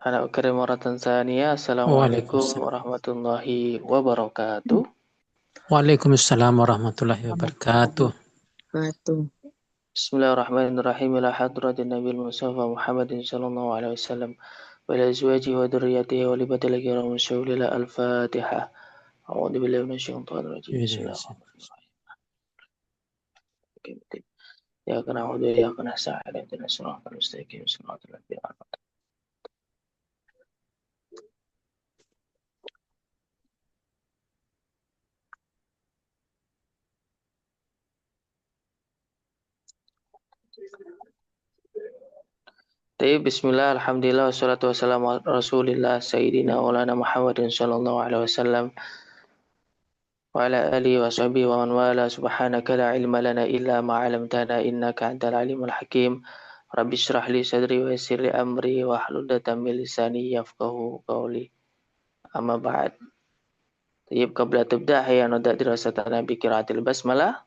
Ana ukirim maratan thaniya. Assalamualaikum Waalaikumsalam. warahmatullahi wabarakatuh. Waalaikumsalam warahmatullahi wabarakatuh. Wabarakatuh. Bismillahirrahmanirrahim. Ila hadratin Nabil Mustafa Muhammadin sallallahu alaihi wasallam wa ila azwajihi wa dzurriyyatihi wa li batil kiram syawlila al-Fatihah. A'udzu billahi minasyaitonir rajim. Bismillahirrahmanirrahim. Ya kana a'udzu ya kana sa'ala ihdinas siratal mustaqim siratal ladzina an'amta. Bismillah, alhamdulillah, wassalatu wassalamu ala rasulillah sayyidina maulana Muhammadin sallallahu alaihi wasallam wa ala alihi wa sahbihi wa man wala. Subhanaka la ilma lana illa ma 'allamtana innaka antal alimul hakim. Rabbi shrah li sadri wa yassir li amri wa hlul 'uqdatam min lisani yafqahu qawli. Amma ba'd. Tayyib, qabla tibda hayya nabda dirasatana bi qiraatil basmalah.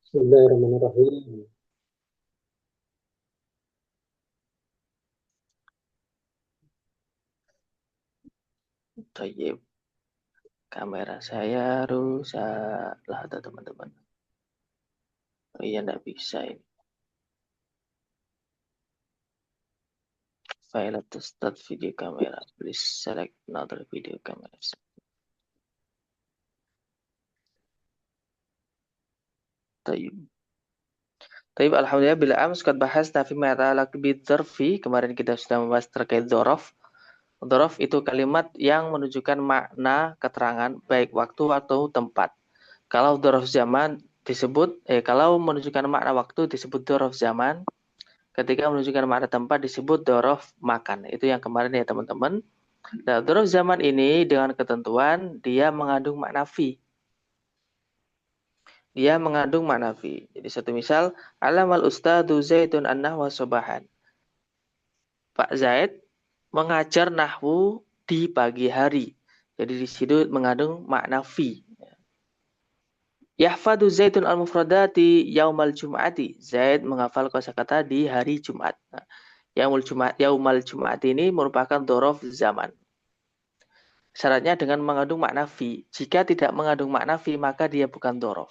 Bismillahirrahmanirrahim. Tayyib, kamera saya rusak lah teman-teman. Oh iya, enggak bisa ini. File to start video camera. Please select another video camera. Tayyib. Tayyib, alhamdulillah, bila ams qad bahasna fi ma yata'allaq bidzarfi. Kemarin kita sudah membahas terkait dzaraf. Dzaraf itu kalimat yang menunjukkan makna keterangan baik waktu atau tempat. Kalau dzaraf zaman disebut kalau menunjukkan makna waktu disebut dzaraf zaman. Ketika menunjukkan makna tempat disebut dzaraf makan. Itu yang kemarin ya teman-teman. Nah, dzaraf zaman ini dengan ketentuan dia mengandung makna fi. Dia mengandung makna fi. Jadi satu misal, alamal ustadu Zaidun an-nahwa sobahan. Pak Zaid mengajar nahwu di pagi hari. Jadi di situ mengandung makna fi. Yahfadu Zaidun al-mufradati yaumal jum'ati. Zaid menghafal kosakata di hari Jumat. Nah, yaumal Jumat ini merupakan dzaraf zaman. Syaratnya dengan mengandung makna fi. Jika tidak mengandung makna fi, maka dia bukan dzaraf.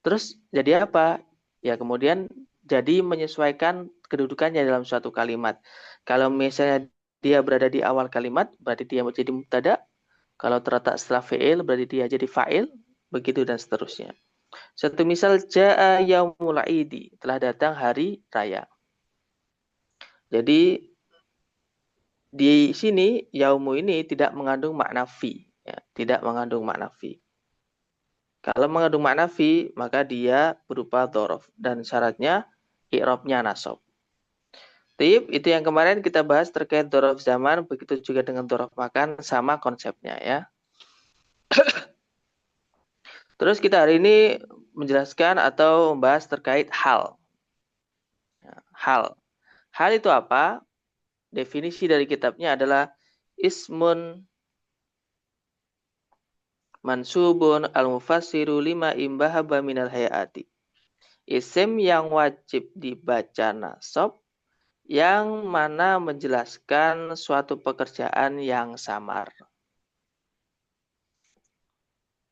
Terus jadi apa? Ya kemudian jadi menyesuaikan kedudukannya dalam suatu kalimat. Kalau misalnya dia berada di awal kalimat, berarti dia menjadi mubtada. Kalau terletak setelah fi'il, berarti dia jadi fa'il. Begitu dan seterusnya. Satu misal, ja'a yaumul idi, telah datang hari raya. Jadi di sini yaumu ini tidak mengandung makna fi, ya, tidak mengandung makna fi. Kalau mengandung makna fi, maka dia berupa dzaraf dan syaratnya i'rabnya nasab. Tip, itu yang kemarin kita bahas terkait dzaraf zaman, begitu juga dengan dzaraf makan, sama konsepnya ya. Terus kita hari ini menjelaskan atau membahas terkait hal. Hal. Hal itu apa? Definisi dari kitabnya adalah ismun mansubun al-mufassiru lima imbahaba minal hayati. Isim yang wajib dibaca nasab yang mana menjelaskan suatu pekerjaan yang samar.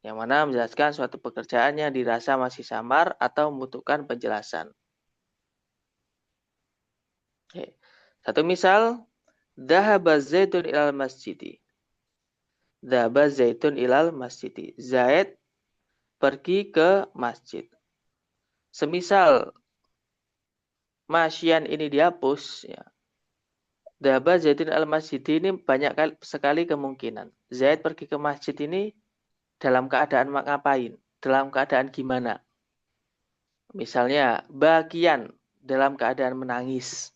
Yang mana menjelaskan suatu pekerjaan yang dirasa masih samar atau membutuhkan penjelasan. Oke. Satu misal, dhahaba Zaidun ilal masjidi. Dhahaba Zaidun ilal masjidi. Zaid pergi ke masjid. Semisal masyian ini dihapus, ya. Dhahaba Zaidun ilal masjidi ini banyak sekali kemungkinan. Zaid pergi ke masjid ini dalam keadaan ngapain? Dalam keadaan gimana? Misalnya, bagian dalam keadaan menangis.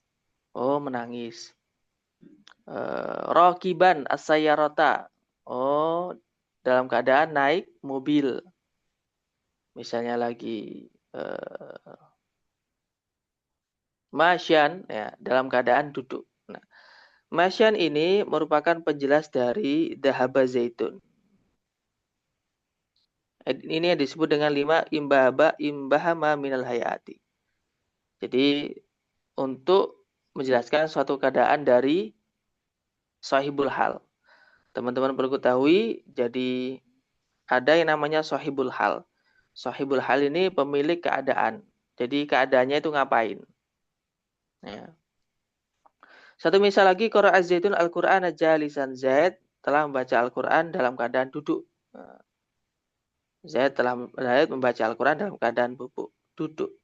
Oh, menangis. Rokiban as-sayyarata. Oh, dalam keadaan naik mobil. Misalnya lagi masyan, ya, dalam keadaan duduk. Nah, masyan ini merupakan penjelas dari dhahaba zaitun. Ini yang disebut dengan 5 imbahama minal hayati. Jadi untuk menjelaskan suatu keadaan dari sahibul hal. Teman-teman perlu ketahui, jadi ada yang namanya sahibul hal. Sahibul hal ini pemilik keadaan. Jadi keadaannya itu ngapain? Ya. Satu misal lagi, qara'a Zaidun al-Qur'ana jalisan. Zaid telah membaca Al-Quran dalam keadaan duduk. Nah, Zaid membaca Al-Quran dalam keadaan duduk.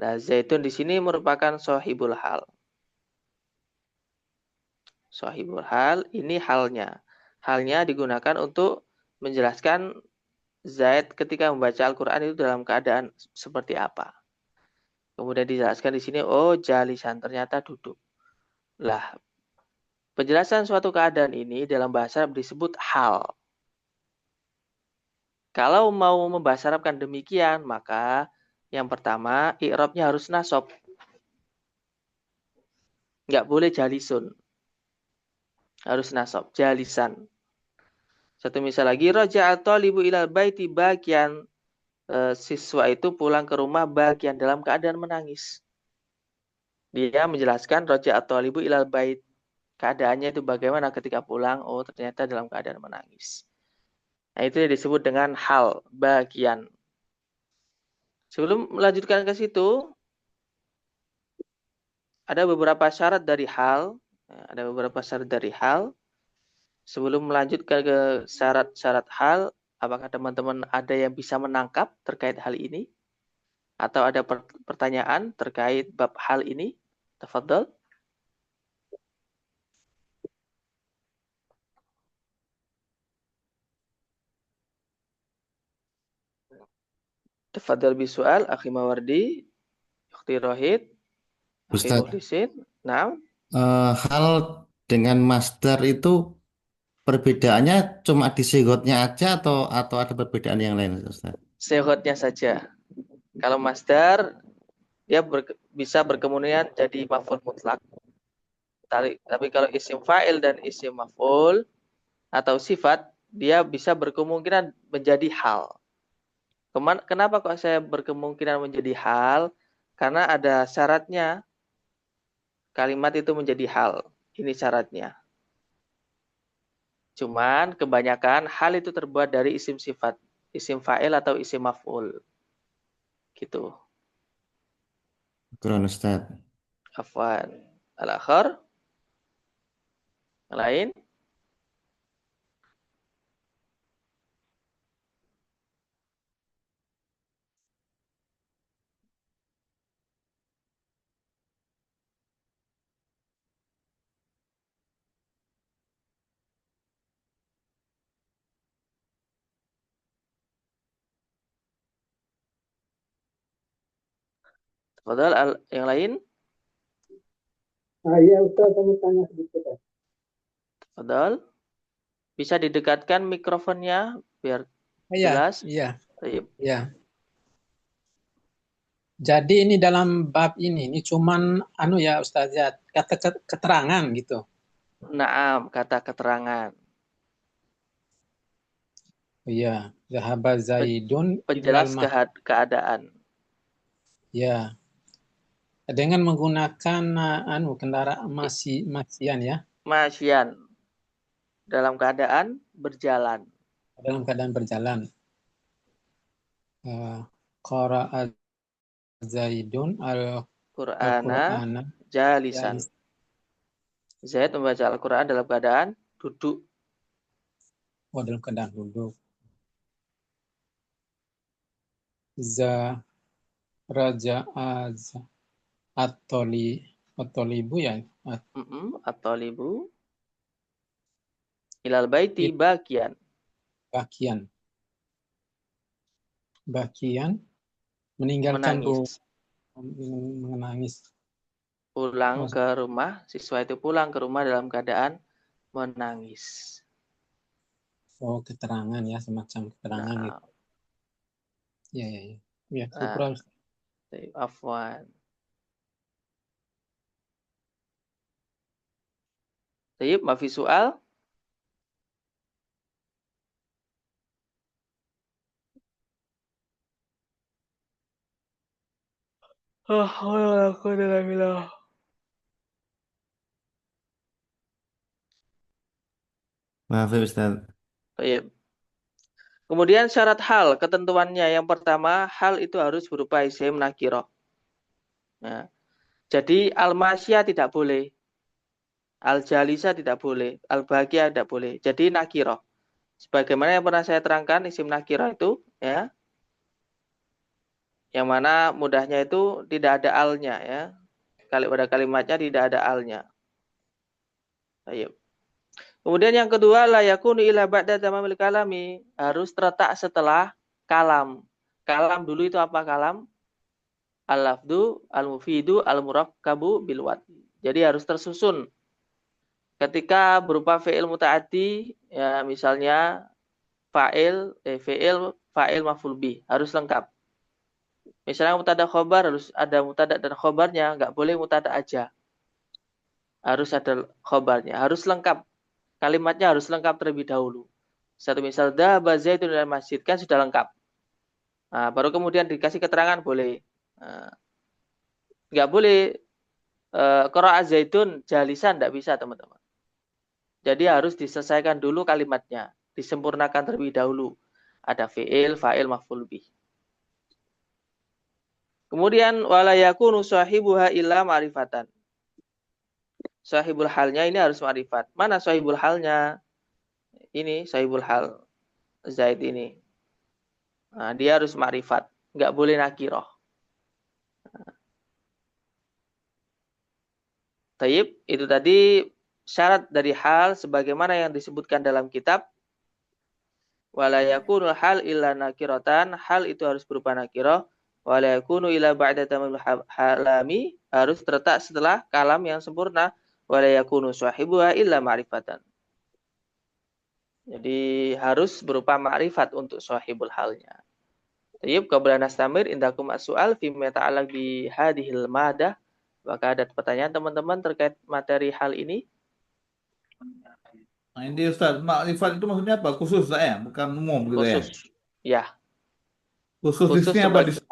Nah, Zaidun di sini merupakan sahibul hal. Sahibul hal ini halnya. Halnya digunakan untuk menjelaskan Zaid ketika membaca Al-Quran itu dalam keadaan seperti apa. Kemudian dijelaskan di sini, oh jalisan, ternyata duduk. Lah, penjelasan suatu keadaan ini dalam bahasa Arab disebut hal. Kalau mau membahasa Arabkan demikian, maka yang pertama, i'rabnya harus nasab. Nggak boleh jalisun. Harus nasab, jalisan. Satu misal lagi, raja'a thalibu ilal baiti bagian. Siswa itu pulang ke rumah bagian dalam keadaan menangis. Dia menjelaskan raja'a thalibu ilal bait. Keadaannya itu bagaimana ketika pulang? Oh, ternyata dalam keadaan menangis. Nah, itu disebut dengan hal, bagian. Sebelum melanjutkan ke situ, ada beberapa syarat dari hal. Ada beberapa syarat dari hal. Sebelum melanjutkan ke syarat-syarat hal, apakah teman-teman ada yang bisa menangkap terkait hal ini? Atau ada pertanyaan terkait bab hal ini? Tafadhol. Tafadhol bisual, Akhi Mawardi, Ukhti Rohid, Akhi Ustadz, Mukhlisin. Nah, hal dengan master itu perbedaannya cuma di sigotnya aja atau ada perbedaan yang lain, Ustadz? sehotnya saja. Kalau masdar, dia bisa berkemungkinan jadi maf'ul mutlak. Tapi kalau isim fa'il dan isim maf'ul atau sifat, dia bisa berkemungkinan menjadi hal. Kenapa kok saya berkemungkinan menjadi hal? Karena ada syaratnya kalimat itu menjadi hal. Ini syaratnya. Cuman kebanyakan hal itu terbuat dari isim sifat, isim fa'il atau isim maf'ul. Gitu. Kurang Ustadz. Afwan. Al-akhar. Yang lain. Padahal yang lain. Iya Ustaz, kami tanya sedikit. Padahal bisa didekatkan mikrofonnya biar Iya, jelas. iya, Baik. iya. Jadi ini dalam bab ini cuman ya Ustaz ya, kata keterangan gitu. Naam, kata keterangan. Iya, zahaba Zaidun ilal Penjelas mas. keadaan. Ya, dengan menggunakan kendaraan masian ya, Masyian. Dalam keadaan berjalan. dalam keadaan berjalan. Qara'a Zaidun Qur'ana al-Qur'ana jalisan. jalis. Zaid membaca Al-Quran dalam keadaan duduk. Dalam keadaan duduk. Za raja'a at-tolibu ya, Atau libu. Ilal baiti bagian. bagian. Bagian meninggalkan rumah, Menangis. menangis. Pulang Oh, ke rumah. Siswa itu pulang ke rumah dalam keadaan menangis. keterangan ya, semacam keterangan Nah, gitu. Ya, ya, ya. Ya, nah syukur. afwan. Tayyib, mafi soal? Alhamdulillah. Maaf ya Ustaz. Baik. Kemudian syarat hal, ketentuannya yang pertama, hal itu harus berupa isim nakiroh. Nah, jadi al-masya tidak boleh, al-jalisa tidak boleh, al-bahagia tidak boleh. Jadi nakiroh. Sebagaimana yang pernah saya terangkan, isim nakiroh itu, ya, yang mana mudahnya itu tidak ada alnya, ya. Kali pada kalimatnya tidak ada alnya. Ayo. Kemudian yang kedua, la yakunu ila ba'da tamamil kalami, harus terletak setelah kalam. Kalam dulu itu apa kalam? Al-lafdu, al-mufidu, al-murakkabu bilwat. Jadi harus tersusun. Ketika berupa fi'il muta'addi, ya misalnya fa'il maf'ul bih, harus lengkap. Misalnya mutada khobar, harus ada mutada dan khobarnya, nggak boleh mutada aja. Harus ada khobarnya, harus lengkap. Kalimatnya harus lengkap terlebih dahulu. Satu misal, dhahaba zaidun ilal masjid, kan sudah lengkap. Nah, baru kemudian dikasih keterangan boleh. Nah, nggak boleh qara'a zaidun jalisan, nggak bisa teman-teman. Jadi harus diselesaikan dulu kalimatnya, disempurnakan terlebih dahulu. Ada fi'il, fa'il, maf'ul bih. Kemudian wala yakunu sahibuha illa ma'rifatan. Sahibul halnya ini harus ma'rifat. Mana sahibul halnya? Ini sahibul hal Zaid ini. Nah, dia harus ma'rifat, nggak boleh nakiroh. Taib, itu tadi syarat dari hal sebagaimana yang disebutkan dalam kitab. Wala yakunul hal illa nakiratan, hal itu harus berupa nakiroh. Wala yakunu illa ba'da tamamil halami, harus terletak setelah kalam yang sempurna. Wala yakunu sahibuha illa ma'rifatan. Jadi harus berupa ma'rifat untuk sahibul halnya. Tayyib, qabla nastamir indakum as-su'al fi ma ta'alaq bi hadhil madah. Apakah ada pertanyaan teman-teman terkait materi hal ini? Nah, ini Ustaz, makrifat itu maksudnya apa? Khusus Ustaz, ya? Bukan umum gitu ya. Khusus. Ya, Khusus di khusus sini apa? sebagai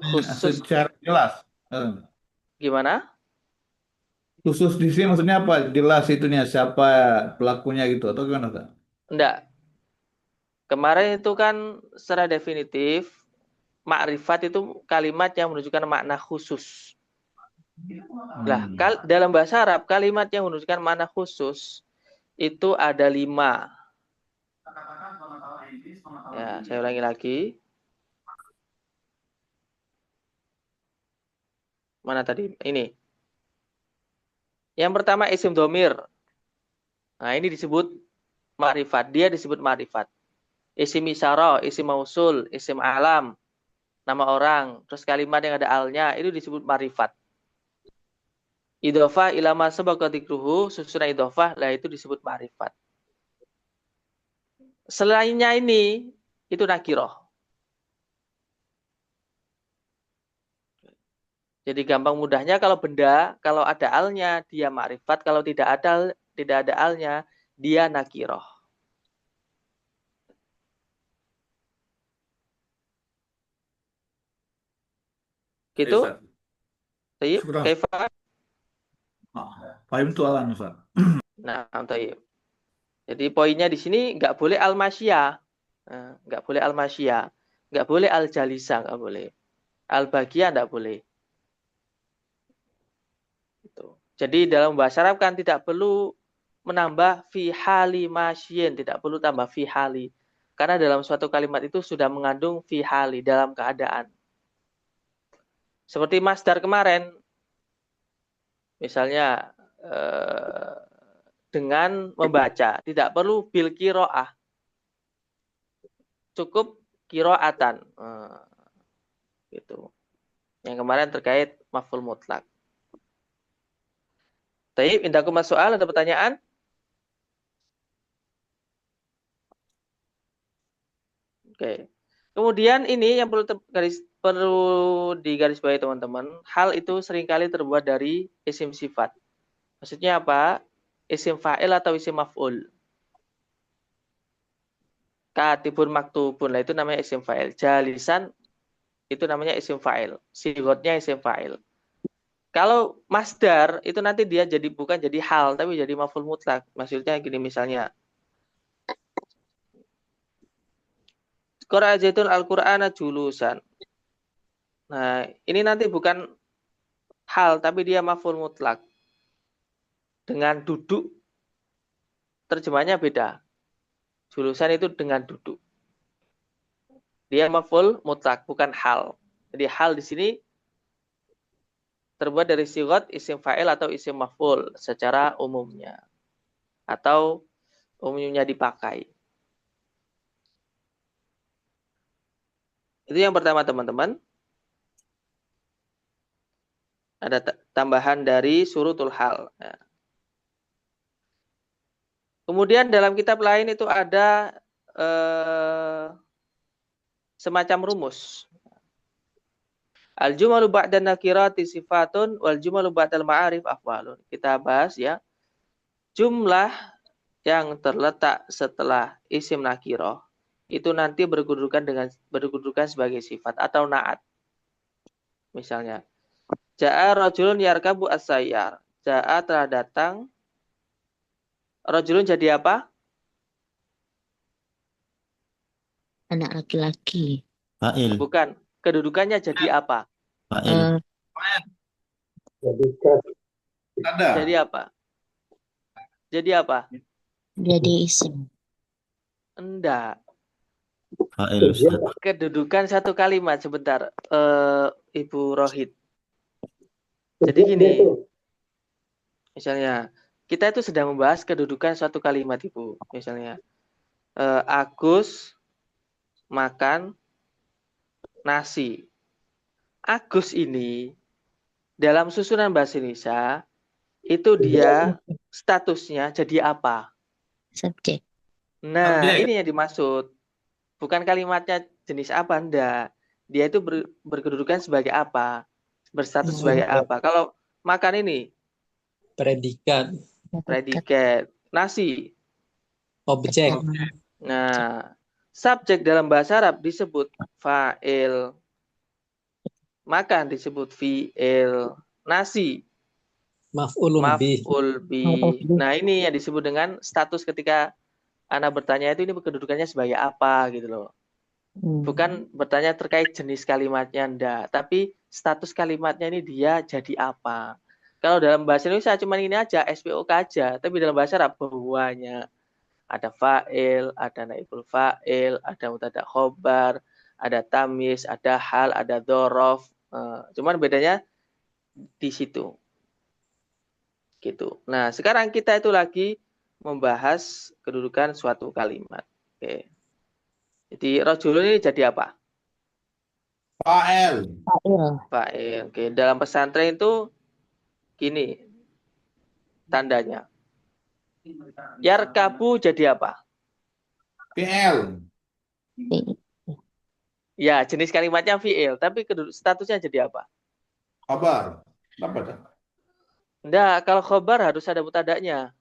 khusus Secara jelas. gimana? Khusus di sini maksudnya apa? Jelas itunya siapa pelakunya gitu atau gimana Ustaz? Enggak. Kemarin itu kan secara definitif makrifat itu kalimat yang menunjukkan makna khusus. Lah, dalam bahasa Arab kalimat yang menunjukkan makna khusus itu ada 5. Ya, saya ulangi lagi. Mana tadi? Ini. Yang pertama isim domir. Nah, ini disebut ma'rifat. Dia disebut ma'rifat. Isim isyarah, isim mausul, isim alam, nama orang, terus kalimat yang ada alnya, itu disebut ma'rifat. Idhofah ilama sabaqa dzikruhu, susunan idhofah, lah itu disebut ma'rifat. Selainnya ini, itu nakiroh. Jadi gampang mudahnya kalau benda, kalau ada alnya, dia ma'rifat, kalau tidak ada alnya, dia nakiroh. Gitu? Tayyib, Syukur. kaifa? Paham itu alam Ustaz. Nah, tayyib. Jadi poinnya di sini nggak boleh al-masya, nggak boleh al-masya, nggak boleh al-jalisa, nggak boleh. Al-bagia nggak boleh. Gitu. Jadi dalam bahasa Arab kan tidak perlu menambah fi hali masyin, tidak perlu tambah fi hali. Karena dalam suatu kalimat itu sudah mengandung fi hali, dalam keadaan. Seperti masdar kemarin, misalnya dengan membaca, tidak perlu bil kiro'ah. Cukup kiro'atan. Gitu. Yang kemarin terkait maf'ul mutlak. Taib, indakum soal, ada pertanyaan? Oke. Kemudian ini yang perlu digarisbawahi teman-teman. Hal itu seringkali terbuat dari isim sifat. Maksudnya apa? Isim fa'il atau isim maf'ul. Katibun maktubun, lah itu namanya isim fa'il. Jalisan Itu namanya isim fa'il. Sigotnya isim fa'il. Kalau masdar itu nanti dia jadi bukan jadi hal tapi jadi maf'ul mutlak. Maksudnya gini misalnya, Qara'a Zaidun al-Qur'ana julusan. Nah, ini nanti bukan hal tapi dia maf'ul mutlak. Dengan duduk terjemahnya beda. Julusan itu dengan duduk. Dia maf'ul mutlak bukan hal. Jadi hal di sini terbuat dari sigot isim fa'il atau isim maf'ul secara umumnya atau umumnya dipakai. Itu yang pertama teman-teman. Ada tambahan dari surutul hal. Ya. Kemudian dalam kitab lain itu ada semacam rumus. Al-jumalu ba'dan nakirati sifatun wal jumalu ba'dal ma'arif afwalun. Kita bahas ya. Jumlah yang terletak setelah isim nakiroh itu nanti berkedudukan sebagai sifat atau naat. Misalnya, ja'a rajulun yarkabu as-sayyar. Ja'a telah datang. Rajulun jadi apa? Anak laki-laki. Fa'il. Bukan. Kedudukannya jadi apa? Fa'il. Ada. Jadi apa? Jadi apa? Jadi isim. Enggak. Fa'il, Ustaz. Kedudukan satu kalimat sebentar. Ibu Rohid. Jadi gini. Misalnya, kita itu sedang membahas kedudukan suatu kalimat, Ibu. Misalnya, Agus makan nasi. Agus ini dalam susunan bahasa Indonesia itu dia statusnya jadi apa? Subjek. Nah, Subjek. ini yang dimaksud. Bukan kalimatnya jenis apa, enggak. Dia itu berkedudukan sebagai apa? Berstatus sebagai apa? Kalau makan ini Predikat, predikat, nasi. objek, Nah, subjek dalam bahasa Arab disebut fa'il. Makan disebut fi'il. Nasi maf'ulun bih. maf'ul bi. Nah, ini yang disebut dengan status ketika anak bertanya itu ini kedudukannya sebagai apa gitu loh. Bukan bertanya terkait jenis kalimatnya enggak, tapi status kalimatnya ini dia jadi apa. Kalau dalam bahasa Indonesia cuma ini aja, SPOK aja, tapi dalam bahasa Arab banyak. Ada fa'il, ada naibul fa'il, ada mubtada khobar, ada tamis, ada hal, ada dzaraf. Cuman bedanya di situ. Gitu. Nah, sekarang kita itu lagi membahas kedudukan suatu kalimat. Oke. Jadi rajulun ini jadi apa? Fa'il. Fa'il. Oke, dalam pesantren itu gini tandanya. Yarkabu jadi apa? Fi'il. Ya, jenis kalimatnya fi'il, tapi statusnya jadi apa? Kabar. Apa dah? Enggak, kalau khobar harus ada mubtada'nya.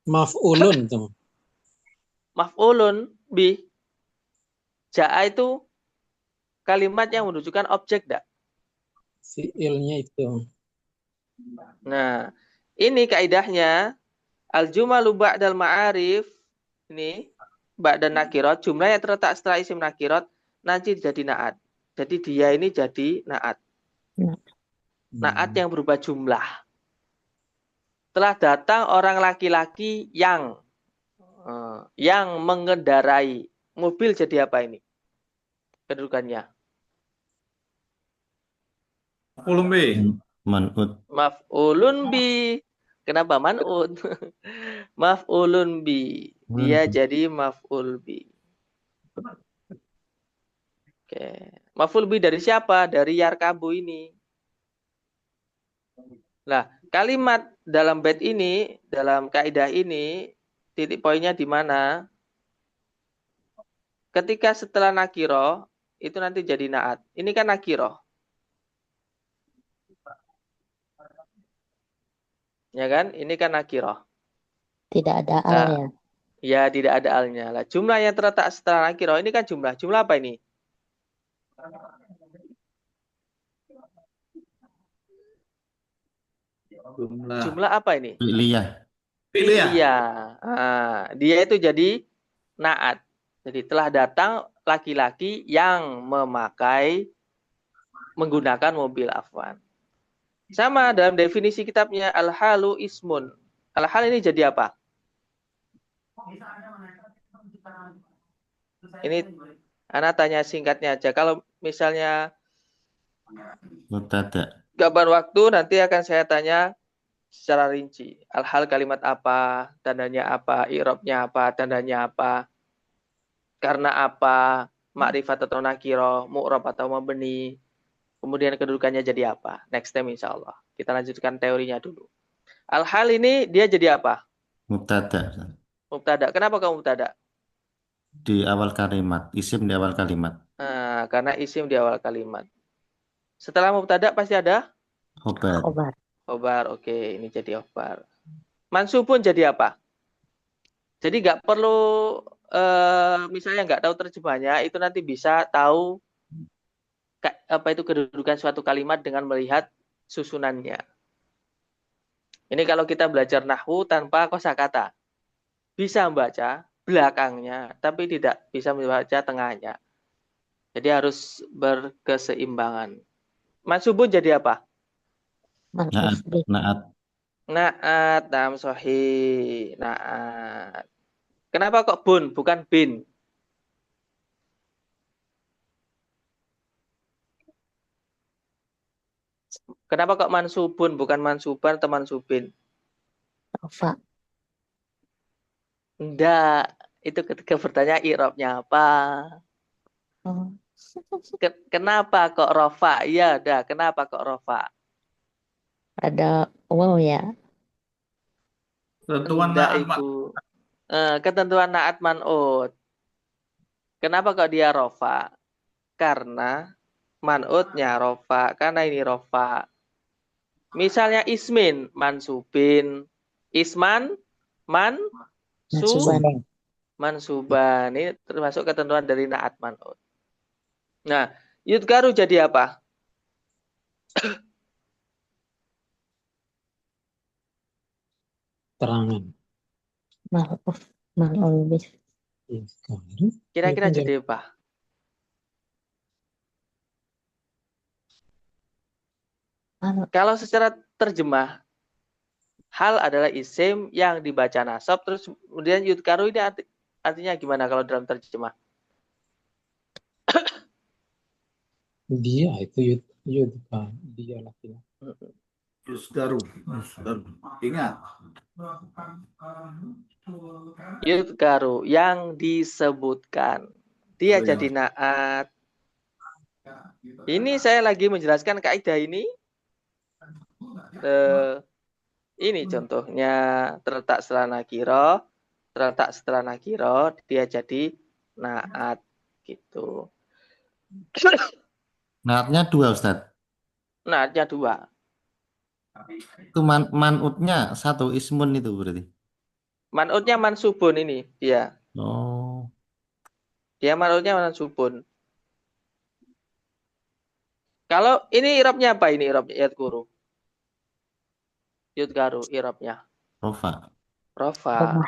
Maf'ulun tuh. Maf'ulun bi. Ja'a itu kalimat yang menunjukkan objek enggak? Fi'ilnya itu. Nah, ini kaidahnya al-jumalu ba'dal ma'arif ini ba'dan nakirot, jumlah yang terletak setelah isim nakirot nanti jadi naat. Jadi dia ini jadi naat. Naat yang berubah jumlah. Telah datang orang laki-laki yang mengendarai mobil jadi apa ini? Kedudukannya. Maf'ulun bih. Man'ut. Maf'ulun bi. Kenapa man'ut? Maf'ulun bi. Dia jadi maf'ul bi. Oke. Maf'ul bi dari siapa? Dari yarkabu ini. Nah, kalimat dalam bait ini, dalam kaidah ini, titik poinnya di mana? Ketika setelah nakiro, itu nanti jadi naat. Ini kan nakiro. Ya kan? Ini kan nakiro. Tidak ada al ya. Ya, tidak ada alnya. Lah, jumlah yang terletak setelah nakiro, ini kan jumlah. Jumlah apa ini? Jumlah. Jumlah apa ini? Fi'liyah. Fi'liyah. Fi'liyah. Dia itu jadi naat. Jadi telah datang laki-laki yang menggunakan mobil, afwan. Sama dalam definisi kitabnya al-halu ismun. Al-hal ini jadi apa? Ini anak tanya singkatnya aja. Kalau misalnya Mubtada. gambar waktu nanti akan saya tanya secara rinci. Al-hal kalimat apa, tandanya apa, i'rabnya apa, tandanya apa, karena apa, makrifat atau nakiro, mu'rab atau mabni, kemudian kedudukannya jadi apa. Next time insya Allah. Kita lanjutkan teorinya dulu. Al-hal ini dia jadi apa? Mubtada, Ustaz. Mubtada. Kenapa kamu mubtada? Di awal kalimat, isim di awal kalimat. Karena isim di awal kalimat. Setelah mubtada pasti ada Khobar. Khobar. khobar. Oke, ini jadi khobar. Mansubun jadi apa? Jadi nggak perlu misalnya nggak tahu terjemahnya, itu nanti bisa tahu apa itu kedudukan suatu kalimat dengan melihat susunannya. Ini kalau kita belajar nahwu tanpa kosakata, bisa membaca belakangnya, tapi tidak bisa membaca tengahnya. Jadi harus berkeseimbangan. Mansubun jadi apa? Ma'ruf bih. Naat. Naat, nam sahih, naat. Kenapa kok bun, bukan bin? Kenapa kok mansubun, bukan mansuban atau mansubin? Rofa. Enggak, itu ketika bertanya i'rabnya apa? Oh, Kenapa kok rofa? Iya, dah. Kenapa kok rofa? ada wow ya. Ketentuan Enggak, naat, Mak. Ibu. Ketentuan naat man'ut. Kenapa kok dia rofa? Karena man'utnya rofa. Karena ini rofa. Misalnya ismin, mansubin. Isman, Mansuban. mansuban. Ini termasuk ketentuan dari naat man'ut. Nah, yudkaru jadi apa? Terangan. Ma'ruf. Ma'ruf bih. Kira-kira Itu jadi apa? Kalau secara terjemah, hal adalah isim yang dibaca nasab, terus kemudian yudkaru ini artinya gimana kalau dalam terjemah? Dia itu Yudka. Dia laki-laki. Yusgaru. Ingat. Yudkaru, yang disebutkan. Dia Oh, jadi naat. Ini saya lagi menjelaskan kaidah ini. Ini contohnya terletak setelah nakiro, dia jadi naat gitu. Naatnya 2, Ustaz. Naatnya 2. Itu man'utnya 1, ismun itu berarti. Man'utnya mansubun ini dia. Oh. Dia man'utnya mansubun. Kalau ini irabnya apa ini irabnya? Yudkaru. Yudkaru irabnya. Rofa. Rofa. Doma.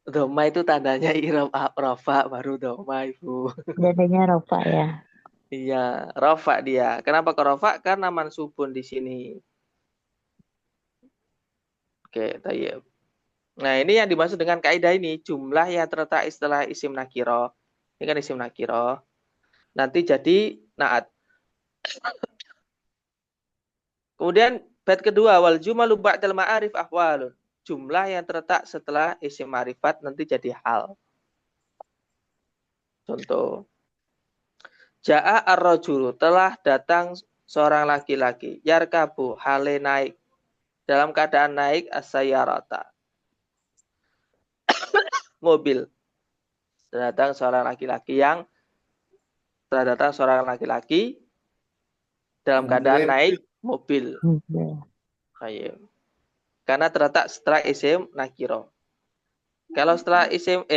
Doma itu tandanya irab rofa baru doma, Ibu. Dadanya rofa ya. Iya, rofa dia. Kenapa ke rofa? Karena mansubun di sini. Oke, tayyib. Nah, ini yang dimaksud dengan kaidah ini, jumlah yang terletak istilah isim nakiro. Ini kan isim nakiro. Nanti jadi naat. Kemudian bait kedua, wal jumalu ba'dal ma'arif ahwalun. Jumlah yang terletak setelah isim ma'rifat nanti jadi hal. Contoh. Ja'a ar-rajulu, telah datang seorang laki-laki. Yarkabu, hale naik. Dalam keadaan naik as-sayyarata. Mobil. Telah datang seorang laki-laki dalam keadaan naik mobil. Baik. Karena terletak setelah isim nakiro. Kalau setelah isim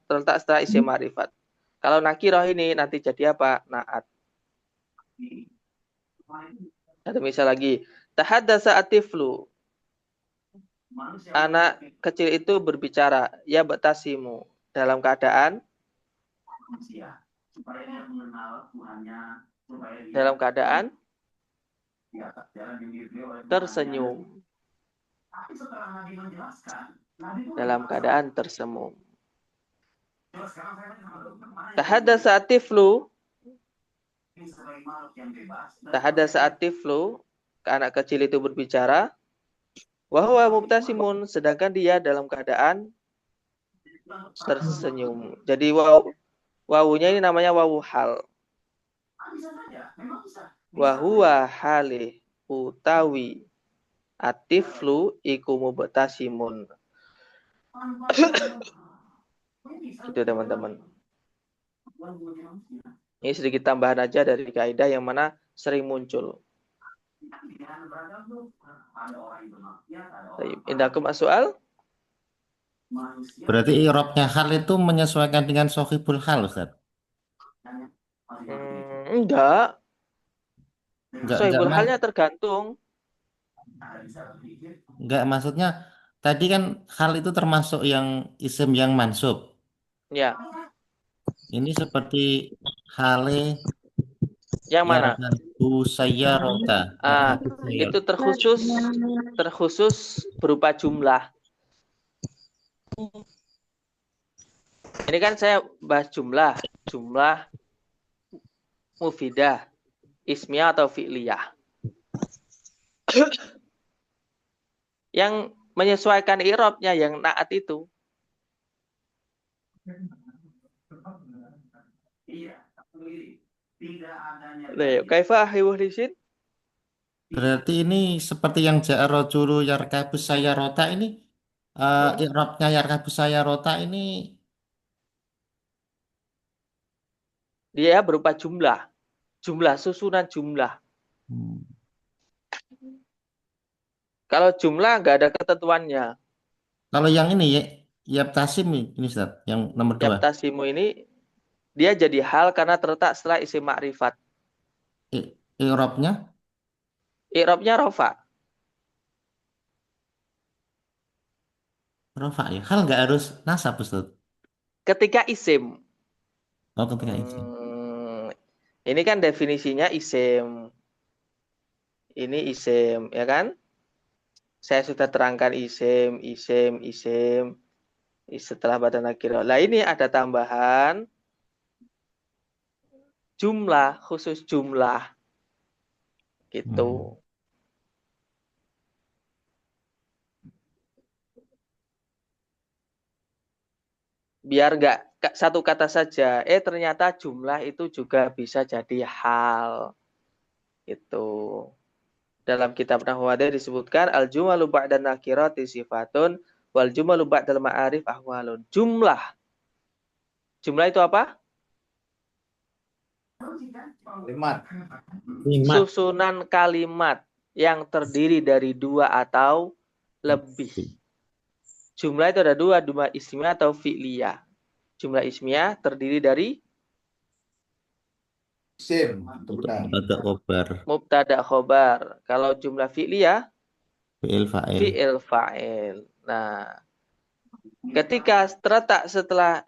terletak setelah isim ma'rifat. Kalau nakiro ini nanti jadi apa? Naat. Ada misal lagi. Tahaddatsa at-tiflu. Anak kecil itu berbicara. Ya batasimu. Dalam keadaan tersenyum. Dalam keadaan tersenyum. Tahaddatsa at-tiflu. Tahaddatsa at-tiflu. Anak kecil itu berbicara. Wa huwa mubtasimun, sedangkan dia dalam keadaan tersenyum. Jadi wawunya ini namanya wawu hal. Wa huwa halih utawi atiflu iku mubtasimun. Gitu teman-teman. Ini sedikit tambahan aja dari kaidah yang mana sering muncul. Indakum as-soal? Berarti i'rabnya hal itu menyesuaikan dengan sohibul hal, Ustaz? Enggak. Enggak, Sohibul halnya tergantung. enggak, maksudnya tadi kan hal itu termasuk yang isim yang mansub. Ya. Ini seperti hale Yang mana? yarkabu sayyarota. Itu terkhusus berupa jumlah. Ini kan saya bahas jumlah mufidah, ismiyah atau fi'liyah. Yang menyesuaikan i'rabnya yang naat itu. Kaifa ahi muhlisin? Berarti ini seperti yang ja'arojulu yarkabu sayyarota ini, i'rabnya yarkabu sayyarota ini Dia berupa jumlah, susunan jumlah. Kalau jumlah nggak ada ketentuannya. Kalau yang ini ya, yaptasim ini Ustaz, yang nomor 2. Yaptasimu ini dia jadi hal karena terletak setelah isim ma'rifat. I'rabnya I'rabnya rofa. rofa ya. Hal nggak harus nasab, Ustaz. Ketika isim. Oh, ketika isim. Ini kan definisinya isim. Ini isim, ya kan? Saya sudah terangkan isim. Setelah ba'da nakirah. Lah ini ada tambahan jumlah, khusus jumlah. Gitu. Biar nggak satu kata saja. Ternyata jumlah itu juga bisa jadi hal. Itu. Dalam kitab Nahwu disebutkan al-jumalu ba'da nakirati sifatun wal jumalu ba'dal ma'arif ahwalun. Jumlah. Jumlah itu apa? Kalimat. Susunan kalimat yang terdiri dari 2 atau lebih. Jumlah itu ada 2, jumlah ismiyah atau fi'liyah. Jumlah ismiyah terdiri dari Isim. Mubtada khobar. mubtada khobar. Kalau jumlah fi'liyah Fi'il fa'il. fi'il fa'il. Nah, ketika terletak setelah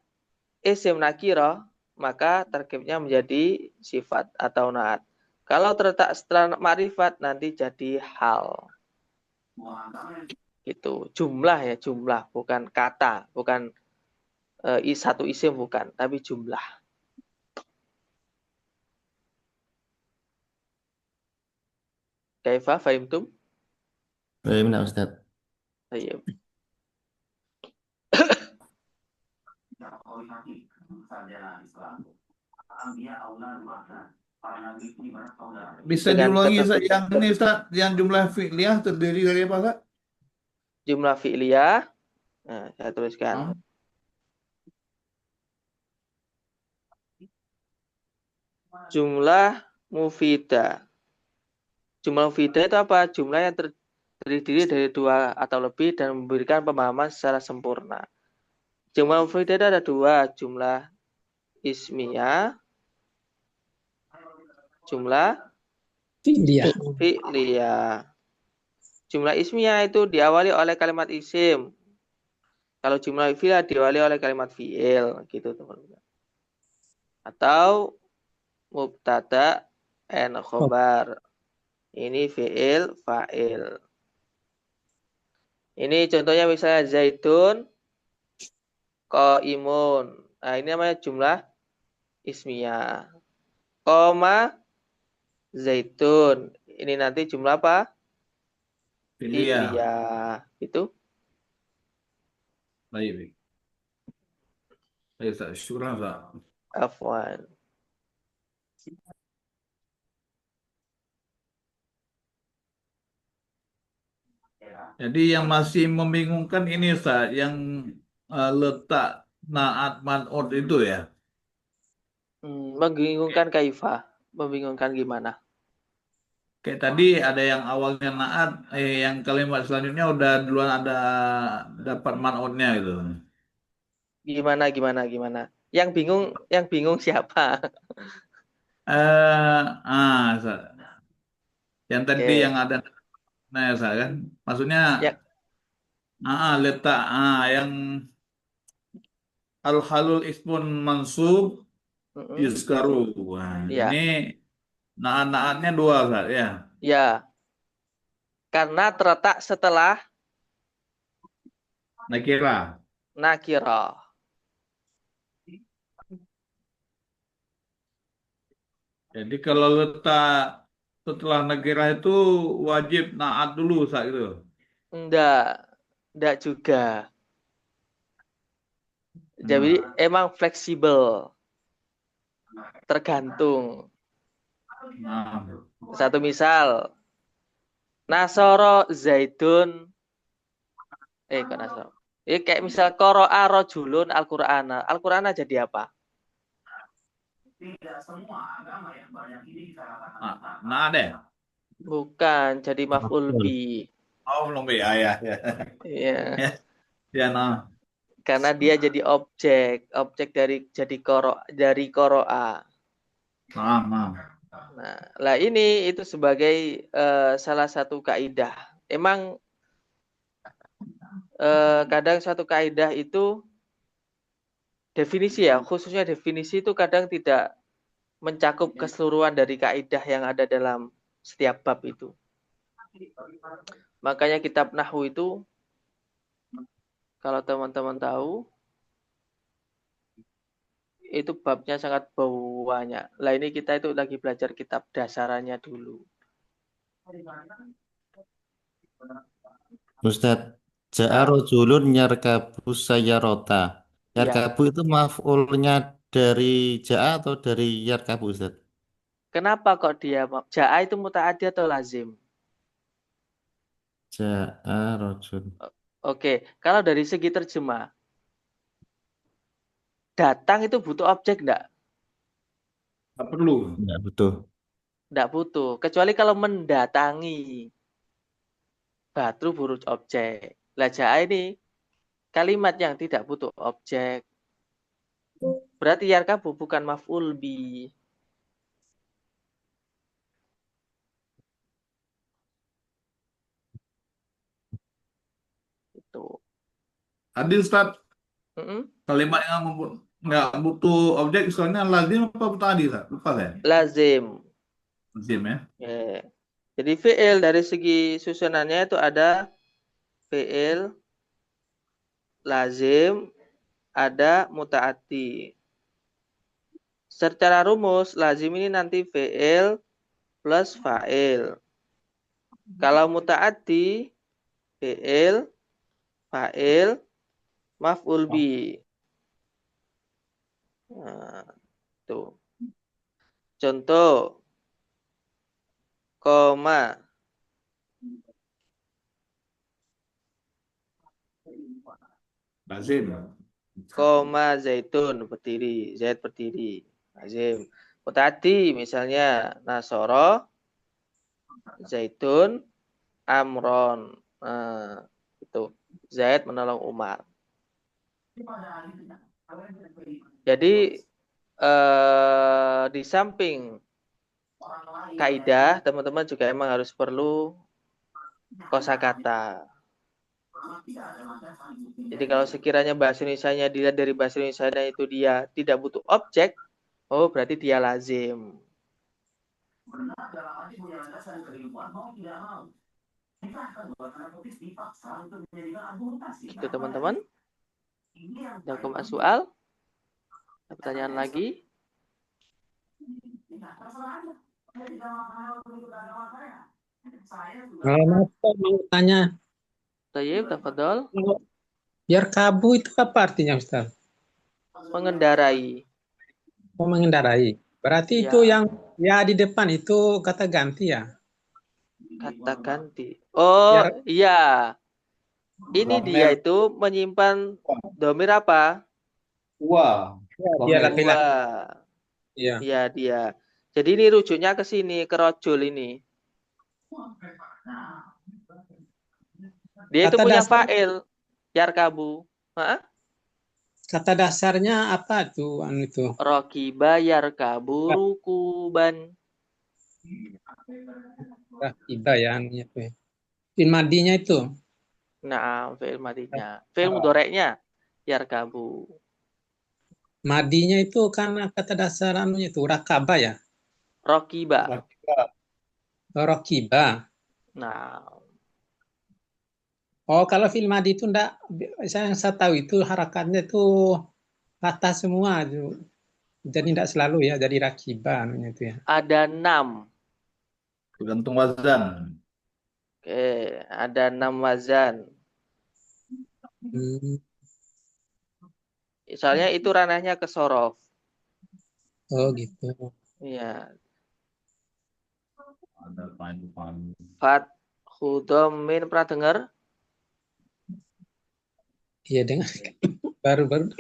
isim nakirah, maka tarkibnya menjadi sifat atau naat. Kalau terletak setelah ma'rifat nanti jadi hal. Itu jumlah ya, jumlah, bukan kata, bukan satu isim bukan, tapi jumlah. Kaifa fahimtum? Bagaimana Ustaz? Ayo. Bisa diulangi yang ini Ustaz, yang jumlah fi'liyah terdiri dari apa Ustaz? Jumlah fi'liyah, nah, saya tuliskan. Jumlah mufidah. Jumlah mufidah itu apa? Jumlah yang terdiri dari 2 atau lebih dan memberikan pemahaman secara sempurna. Jumlah mufidah itu ada 2, jumlah ismiyah, jumlah Fi'liyah. Fi'liyah. Jumlah ismiyah itu diawali oleh kalimat isim. Kalau jumlah fi'liyah diawali oleh kalimat fi'il gitu teman-teman. Atau mubtada and khobar. Ini fi'il, fa'il. Ini contohnya misalnya zaitun, qaimun. Nah, ini namanya jumlah ismiyah. Koma zaitun. Ini nanti jumlah apa? Filia. Fi'liyah. Itu. Baik, baik. Baik, Ustaz. Syukran, Ustaz. Afwan. Jadi yang masih membingungkan ini, Ustaz, yang letak naat man'ut itu ya. Membingungkan kaifah. Membingungkan gimana? Kayak tadi ada yang awalnya naat, yang kalimat selanjutnya udah duluan ada dapat man'utnya gitu. Gimana? Yang bingung siapa? Ustaz. Yang tadi Oke. yang ada nah, Ustaz, kan. Maksudnya Ya. letak yang al-halul ismun mansub Mm-mm. yuskaru. Wah, ini Ya. naat-naatnya dua, Ustaz, ya. Ya. Karena terletak setelah Nakira. nakirah. Jadi kalau letak setelah nakira itu wajib naat dulu, Ustaz, gitu. Enggak juga. Jadi Nah, emang fleksibel, tergantung. nah. Satu misal, Nasoro Zaidun, kok Nasoro? Ini kayak misal Qoro'a rojulun Al-Qur'ana. Al-Qur'ana jadi apa? Nah, ada ya? Bukan, jadi maf'ul Betul. bi. Oh, belum ya, ya, ya. Iya. Ya, nah. Karena dia jadi objek dari Qoro'a. Nah. Nah, lah ini itu sebagai salah satu kaidah. Emang kadang satu kaidah itu definisi ya, khususnya definisi itu kadang tidak mencakup keseluruhan dari kaidah yang ada dalam setiap bab itu. Makanya kitab Nahwu itu, kalau teman-teman tahu, itu babnya sangat banyak. Lah ini kita itu lagi belajar kitab dasarannya dulu. Ustadz, ja'a Nah, rojulun yarkabu sayyarota. ya. Yarkabu itu maf'ulnya dari ja'a atau dari yarkabu, Ustadz? Kenapa kok dia ja'a itu muta'addi atau lazim? Ja'a rojul. Oke, kalau dari segi terjemah, datang itu butuh objek enggak? Nggak perlu. Enggak betul. Enggak butuh. Kecuali kalau mendatangi, baru butuh objek. Lah ja'a ini kalimat yang tidak butuh objek. Berarti yarkabu bukan maf'ul bi. Itu. Adil, Ustaz, Mm-mm. kalimat yang nggak butuh objek, soalnya lazim apa tadi, Ustaz? Lupa saya. Lazim. Lazim ya. Jadi fi'il dari segi susunannya itu ada fi'il lazim, ada muta'addi. Secara rumus, lazim ini nanti fi'il plus fa'il. Kalau muta'addi, fi'il, fa'il, maf'ul bi. Nah, tuh. Contoh, koma, Lazim. koma zaitun berdiri, zaid berdiri. Lazim. Muta'addi misalnya nasoro, zaitun, amron. Nah, itu. Zaid menolong Umar. Jadi di samping kaidah, teman-teman juga emang harus perlu kosakata. Jadi kalau sekiranya bahasa Indonesianya dilihat dari bahasa Indonesia itu dia tidak butuh objek, oh berarti dia lazim. Itu teman-teman. Ada komen soal? Ada pertanyaan lagi? Maaf, Pak, mau tanya, Tayyib, tafadhol. biar kabu itu apa artinya, Ustaz? Mengendarai. Oh, mengendarai. Berarti Ya. itu yang ya di depan itu kata ganti ya? Kata ganti. Oh, Biar iya. Ini dia Domir itu menyimpan domir apa? wa. ya, dia Domir. laki-laki. Wah. Iya. Iya, dia. Jadi ini rujuknya ke sini, ke rojul ini. Dia itu Kata punya dasar fa'il. Yarkabu. Hah? kata dasarnya apa tuh anu itu? Rokiba yarkabu rukuban. Rakiba ya anunya tuh. Ya. Fil madinya itu. Nah, fi'il madinya. Fi'il mudoreknya. Yarkabu. Madinya itu kan kata dasar anunya itu rakaba ya. Rokiba. Rakiba. Nah, Oh, kalau fil madi itu enggak, yang saya tahu itu harakatnya itu patah semua itu. Jadi enggak selalu ya, jadi rakiba anunya itu ya. ada 6. Tergantung wazan. Oke, ada 6 wazan. Hmm. Soalnya itu ranahnya ke sorof. Oh gitu. Iya. Ada fine. Fat Hudomin pernah dengar? Iya dengar. Baru-baru.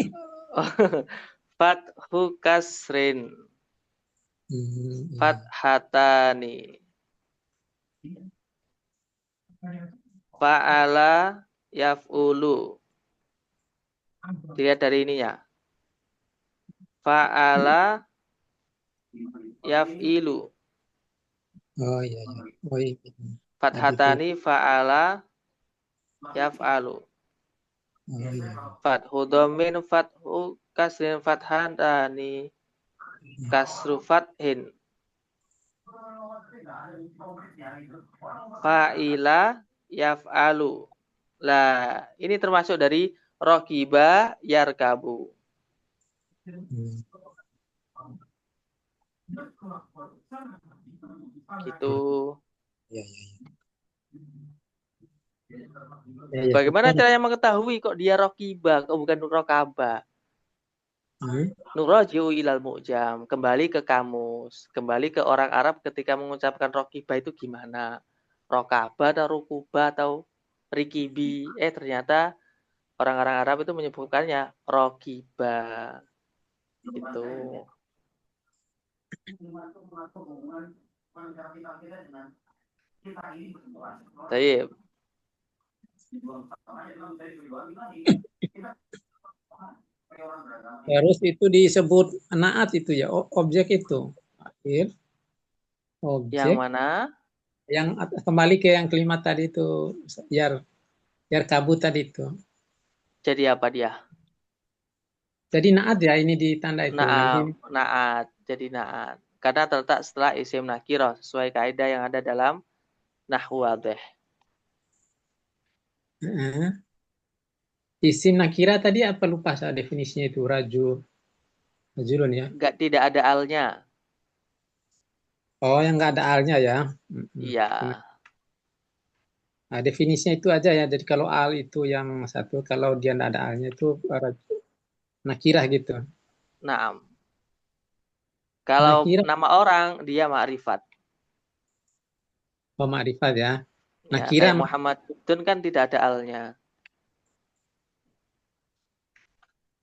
Fathu kasrin. Iya. Fathatani. Fa'ala yaf'ulu. Dilihat dari ininya. Fa'ala yaf'ilu. Oh iya iya. Oh iya. Fathatani fa'ala yaf'alu. Oh iya. Fathu domin fathu kasrin fathatani. Kasru fathin. Fa'ila yaf'alu. Lah, ini termasuk dari rokiba yarkabu. Hmm. Gitu. Iya iya. Ya, ya, Bagaimana syukur. caranya mengetahui kok dia rokiba, kok bukan rokaba? Hmm. Nurojiu ilal mu'jam. Kembali ke kamus. Kembali ke orang Arab ketika mengucapkan rokiba itu gimana? Rokaba atau rukuba atau rikibi. Ternyata orang-orang Arab itu menyebutkannya rokiba. Itu. Baik. Terus itu disebut naat itu ya, objek itu. Akhir, Yang objek. mana? Yang kembali ke yang kelima tadi itu, biar kabut tadi itu. Jadi apa dia? Jadi naat ya ini ditanda itu. Naat. Jadi naat. Karena terletak setelah isim nakiro sesuai kaidah yang ada dalam nahwu wadih. Isim nakira tadi apa lupa saya definisinya itu rajulun ya. Tidak ada alnya. Oh yang nggak ada alnya ya. Iya. Nah, definisinya itu aja ya. Jadi kalau al itu yang satu, kalau dia nggak ada alnya itu nakirah gitu. Naam. Kalau Nakirah nama orang dia ma'rifat. pemarifat ya. Ya, Nakirah kayak Muhammadun kan tidak ada alnya.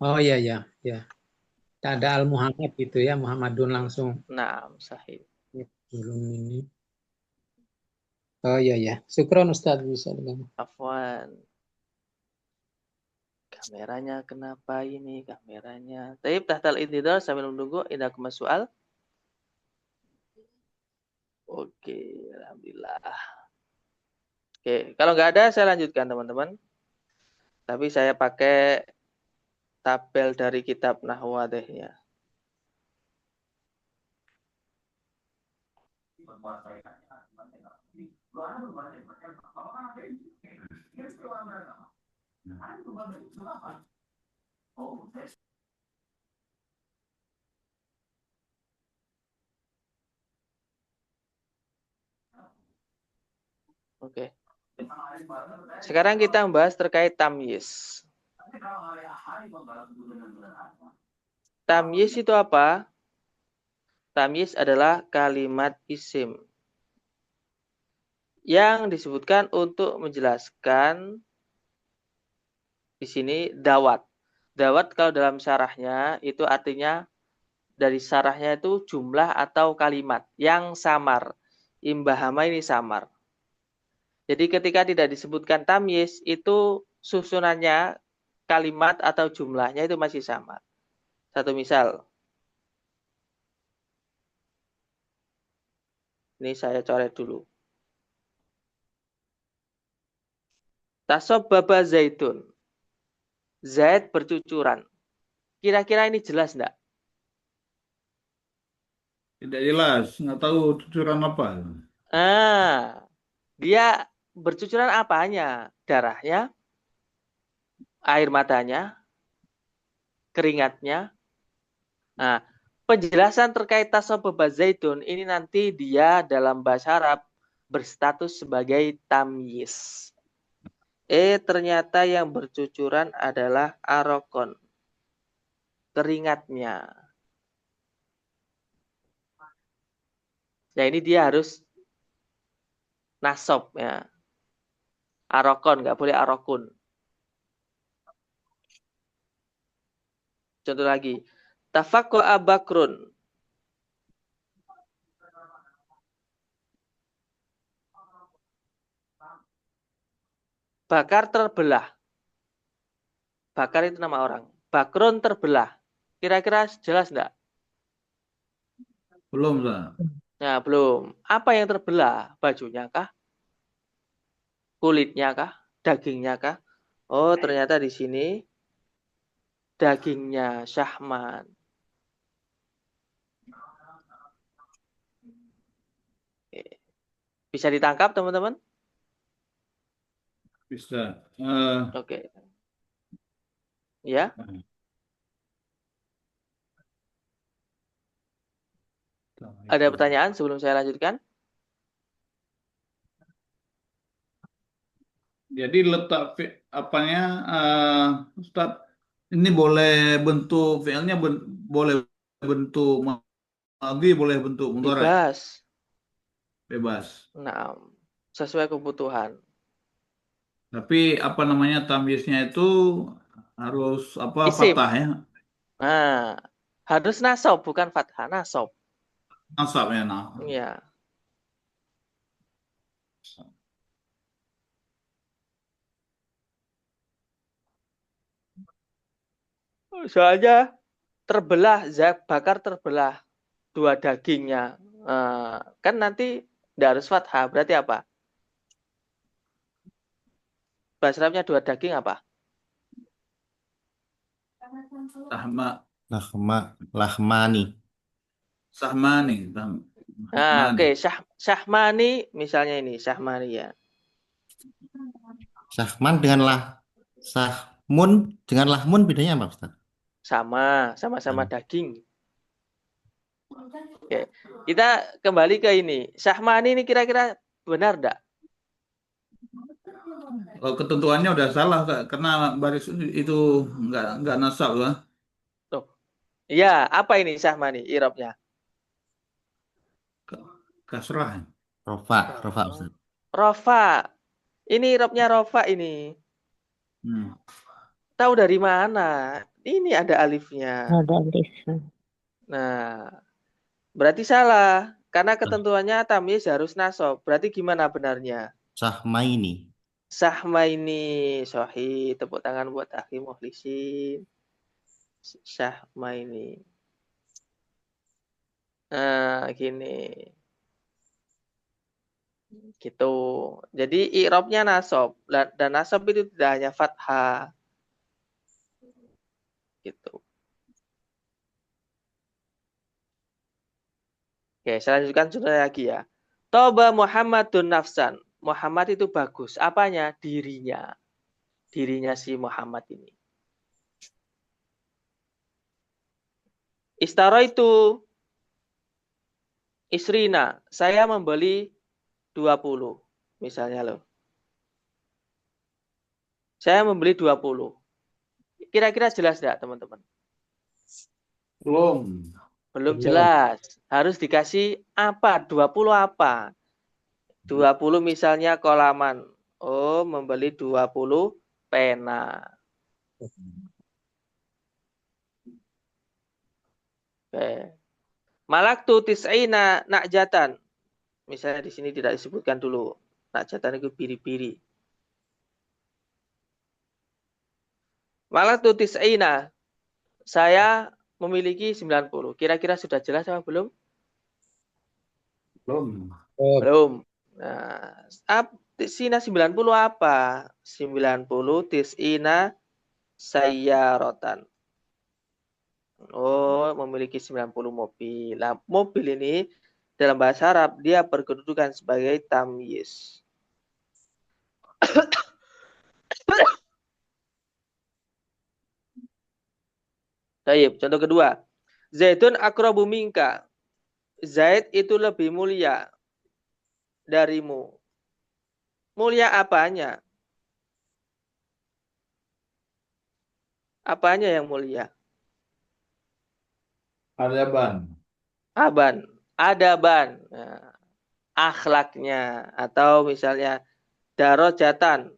oh iya ya, ya. Tak ada Al Muhammad gitu ya, Muhammadun langsung. Naam, sahih. Belum ini. Oh iya ya. Syukron Ustaz bisa dengan. Afwan. Kameranya kenapa ini? Kameranya. Taib tahtal intidar sambil menunggu indah soal. Oke, alhamdulillah. Oke, kalau nggak ada saya lanjutkan teman-teman. Tapi saya pakai tabel dari kitab Nahwadehnya. Oke. Sekarang kita membahas terkait tamyiz. Tamyiz itu apa? Tamyiz adalah kalimat isim yang disebutkan untuk menjelaskan di sini dawat. Dawat kalau dalam syarahnya itu artinya dari syarahnya itu jumlah atau kalimat yang samar. Imbahama ini samar. Jadi ketika tidak disebutkan tamyiz itu susunannya kalimat atau jumlahnya itu masih samar. Satu misal. Ini saya coret dulu. Tasobbaba zaitun. Zaid bercucuran. Kira-kira ini jelas enggak? Tidak jelas, nggak tahu cucuran apa. Dia bercucuran apanya? Darahnya, air matanya, keringatnya. Nah, penjelasan terkait tasobbaba zaitun ini nanti dia dalam bahasa Arab berstatus sebagai tamyiz. Ternyata yang bercucuran adalah arokon. Keringatnya. Ya ini dia harus nasob ya. Arokon, nggak boleh arokun. Contoh lagi. Tafaqqa bakrun. Bakar terbelah. Bakar itu nama orang. Bakrun terbelah. Kira-kira jelas enggak? Belum, Ustaz. Nah, belum. Apa yang terbelah? Bajunya kah? Kulitnya kah? Dagingnya kah? Oh, ternyata di sini dagingnya syahman. Bisa ditangkap, teman-teman? Bisa. Oke. Ya. Ada pertanyaan sebelum saya lanjutkan? Jadi letak apanya, Ustaz, ini boleh bentuk fiilnya boleh bentuk madhi, boleh bentuk mudhari, Bebas. bebas. Nah, sesuai kebutuhan. Tapi apa namanya tamyiznya itu harus apa Isim. fathah ya, Nah, harus nasob, bukan fathah. Nasob. nasab ya, nah. Ya. Soalnya terbelah, zat bakar terbelah. Dua dagingnya. Kan nanti tidak harus fathah. Berarti apa? Bahasa Arabnya dua daging apa? Lahmani. Sahmani. Nah, Sahmani. oke. Syahmani, misalnya ini. Syahmani ya. Sahman dengan sahmun dengan lahmun bedanya apa, Ustaz? Sama-sama daging. Oke. Kita kembali ke ini. Syahmani ini kira-kira benar enggak? Kalau ketentuannya udah salah, Kak, karena baris itu nggak nasab lah. Tuh. Iya, apa ini Syahmani? Irobnya. Kasrah. Rofa, Ustaz. Rofa. Ini irobnya Rofa ini. Tahu dari mana? Ini ada alifnya. Ada alif. Nah, berarti salah. Karena ketentuannya tamyiz harus nasob. Berarti gimana benarnya? Sahmaini. Syahmaini. Sahih. Tepuk tangan buat akhi mukhlisin. Syahmaini. Nah, gini. Gitu. Jadi i'rabnya nasab dan nasab itu tidak hanya fathah gitu. Oke, saya lanjutkan contoh lagi ya. Toba Muhammadun nafsan. Muhammad itu bagus. Apanya? Dirinya. Dirinya si Muhammad ini. Istaro itu Isrina. Saya membeli 20. Misalnya loh. Saya membeli 20. Kira-kira jelas tidak teman-teman? Belum. Belum Belum. jelas. Harus dikasih apa? 20 apa? 20 misalnya kolaman. Oh, membeli 20 pena. Oke. Malaktu tis'ina nakjatan. Misalnya di sini tidak disebutkan dulu. Nakjatan itu biri-biri. Malaktu tis'ina. Saya memiliki 90. Kira-kira sudah jelas apa belum? Belum. Oh, Belum. Nah, tis'ina 90 apa? 90 tis'ina sayyarotan. Oh, memiliki 90 mobil. Nah, mobil ini dalam bahasa Arab dia berkedudukan sebagai tamyiz. Baik, contoh kedua. Zaidun akrabu minka. Zaid itu lebih mulia darimu. Mulia apanya? Apanya yang mulia? Adaban. Aban, adaban. Nah, akhlaknya atau misalnya darajatan,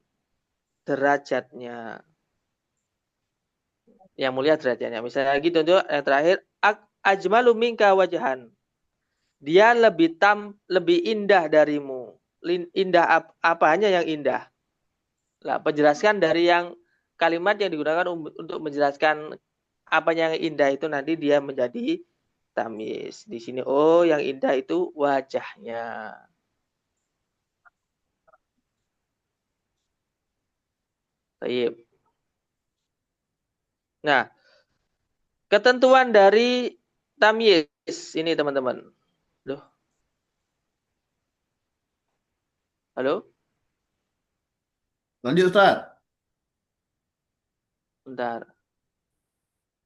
derajatnya. Yang mulia derajatnya. Misalnya lagi contoh yang terakhir, ajmalu minka wajahan. Dia lebih indah darimu. Indah apanya yang indah? Nah, penjelaskan dari yang kalimat yang digunakan untuk menjelaskan apa yang indah itu nanti dia menjadi tamyiz. Di sini oh yang indah itu wajahnya. Baik. Nah, ketentuan dari tamyiz ini teman-teman. Loh, halo? Lanjut Ustaz. Bentar.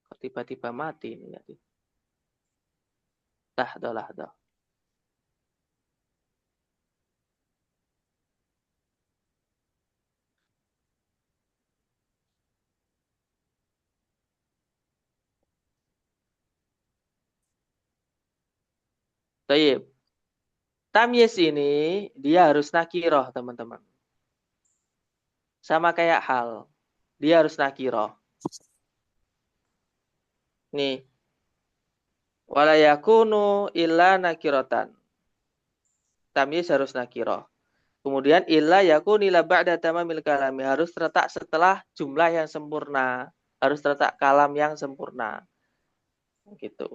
Kok tiba-tiba mati ini nanti. Dah. Baik. Tamyiz ini dia harus nakiroh, teman-teman. Sama kayak hal. Dia harus nakiroh. Nih. Wala yakunu illa nakirotan. Tamyiz harus nakiroh. Kemudian illa yakunila ba'da tamamil kalami. Harus terletak setelah jumlah yang sempurna. Harus terletak kalam yang sempurna. Gitu.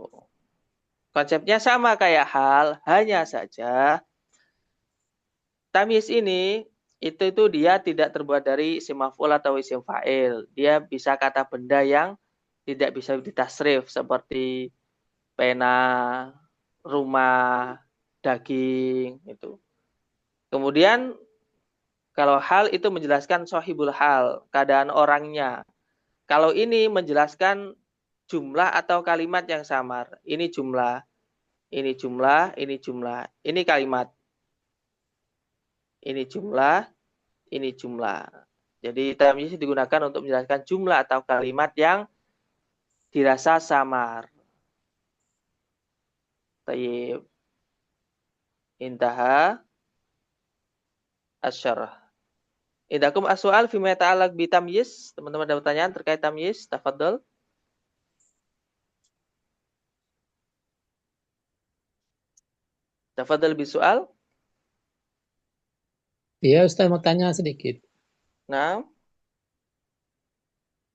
Konsepnya sama kayak hal. Hanya saja tamyiz ini itu dia tidak terbuat dari isim maf'ul atau isim fa'il. Dia bisa kata benda yang tidak bisa ditasrif seperti pena, rumah, daging itu. Kemudian kalau hal itu menjelaskan sohibul hal, keadaan orangnya. Kalau ini menjelaskan jumlah atau kalimat yang samar. Ini jumlah, ini jumlah, ini jumlah. Ini kalimat. Ini jumlah, ini jumlah. Jadi tamyiz digunakan untuk menjelaskan jumlah atau kalimat yang dirasa samar. Tayyib. Intaha asyarah. Indakum as-su'al fima yata'allaq bi tamyiz. Teman-teman ada pertanyaan terkait tamyiz? Tafadhol. Tafadhol bi soal. iya Ustaz mau tanya sedikit. Nah,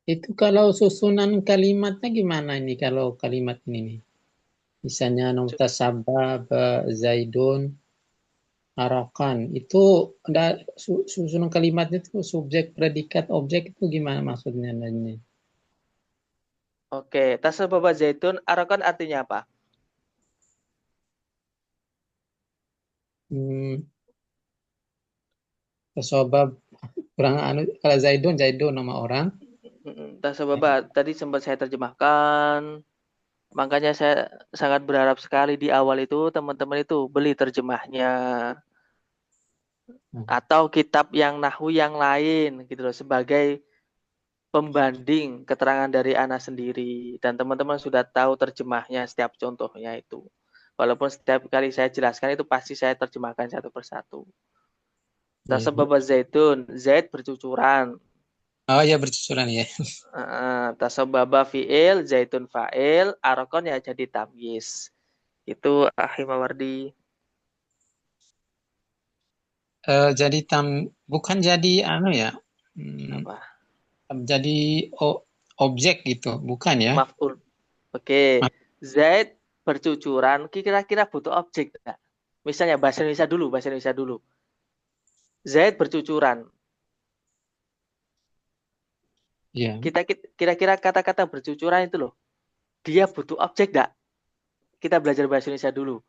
Itu kalau susunan kalimatnya gimana ini kalau kalimat ini nih? Misalnya nukta sabab, zaidun, Harakan itu ada susunan kalimatnya itu subjek, predikat, objek itu gimana maksudnya ini? Oke, tasababa zaitun arakon artinya apa? Hmm, sebab kurang kalau Zaidun nama orang. Tasababa tadi sempat saya terjemahkan. Makanya saya sangat berharap sekali di awal itu teman-teman itu beli terjemahnya atau kitab yang nahwu yang lain gitu loh sebagai pembanding keterangan dari Ana sendiri dan teman-teman sudah tahu terjemahnya setiap contohnya itu. Walaupun setiap kali saya jelaskan itu pasti saya terjemahkan satu persatu. Tasababa zaitun, zait bercucuran. Oh ya bercucuran ya. Tasababa fi'il, zaitun fa'il, arakon ya jadi tamyiz. Itu Akhi Mawardi. Jadi bukan jadi ya. Apa? Jadi objek gitu, bukan ya? Maf'ul. Oke. Zaid bercucuran kira-kira butuh objek enggak? Misalnya bahasa Indonesia dulu. Zaid bercucuran. Iya. Kita kira-kira kata-kata bercucuran itu loh. Dia butuh objek enggak? Kita belajar bahasa Indonesia dulu.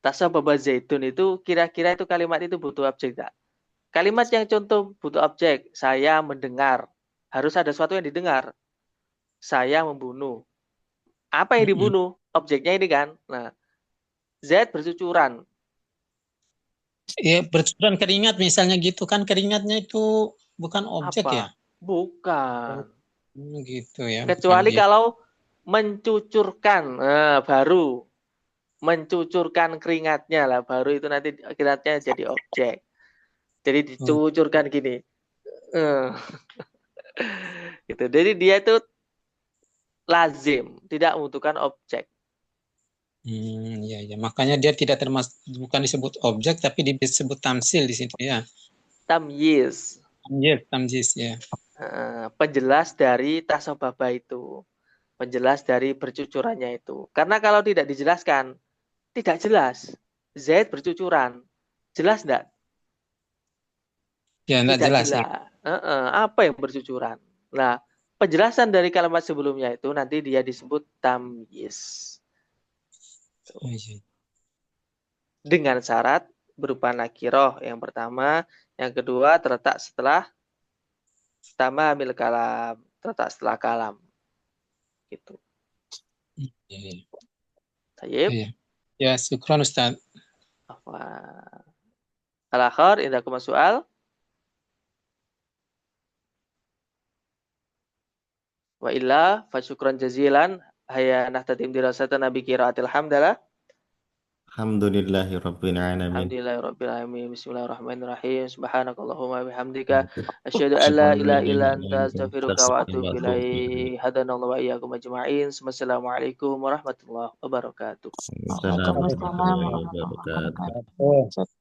Tasababa zaitun itu kira-kira itu kalimat itu butuh objek enggak? Kalimat yang contoh butuh objek. Saya mendengar. Harus ada sesuatu yang didengar. Saya membunuh. Apa yang dibunuh? Objeknya ini kan. Nah, Zaid bercucuran. Ya, bercucuran keringat misalnya gitu kan, keringatnya itu bukan objek Apa? ya? Bukan. Gitu ya. Kecuali kalau mencucurkan. Nah, baru mencucurkan keringatnya lah. Baru itu nanti keringatnya jadi objek. Jadi dicucurkan gini. Gitu. Jadi dia itu lazim, tidak membutuhkan objek. Iya, ya. Makanya dia tidak termasuk, bukan disebut objek, tapi disebut tamsil di situ ya. Tamyiz. Tamyiz ya. Penjelas dari tasababa itu. Penjelas dari bercucurannya itu. Karena kalau tidak dijelaskan, tidak jelas. Zaid bercucuran. Jelas enggak? Ya, enggak jelas. Ya. Apa yang bercucuran? Nah, penjelasan dari kalimat sebelumnya itu nanti dia disebut tamyiz. Dengan syarat berupa nakiroh yang pertama, yang kedua terletak setelah tamamil kalam, terletak setelah kalam. Gitu. Tayyib. Ya, syukran Ustaz. Al-akhir, indakum soal. Wa illa fa syukran jazilan haya nahtatim dirasatan nabi qiraatil hamdalah. Alhamdulillahirabbil alamin. Alhamdulillahirabbil alamin. Bismillahirrahmanirrahim. Subhanakallahumma bihamdika asyhadu an la ilaha illa anta astaghfiruka wa atubu ilaik. Hadanallahu wa iyyakum ajma'in. Wassalamualaikum warahmatullahi wabarakatuh. Waalaikumsalam warahmatullahi wabarakatuh.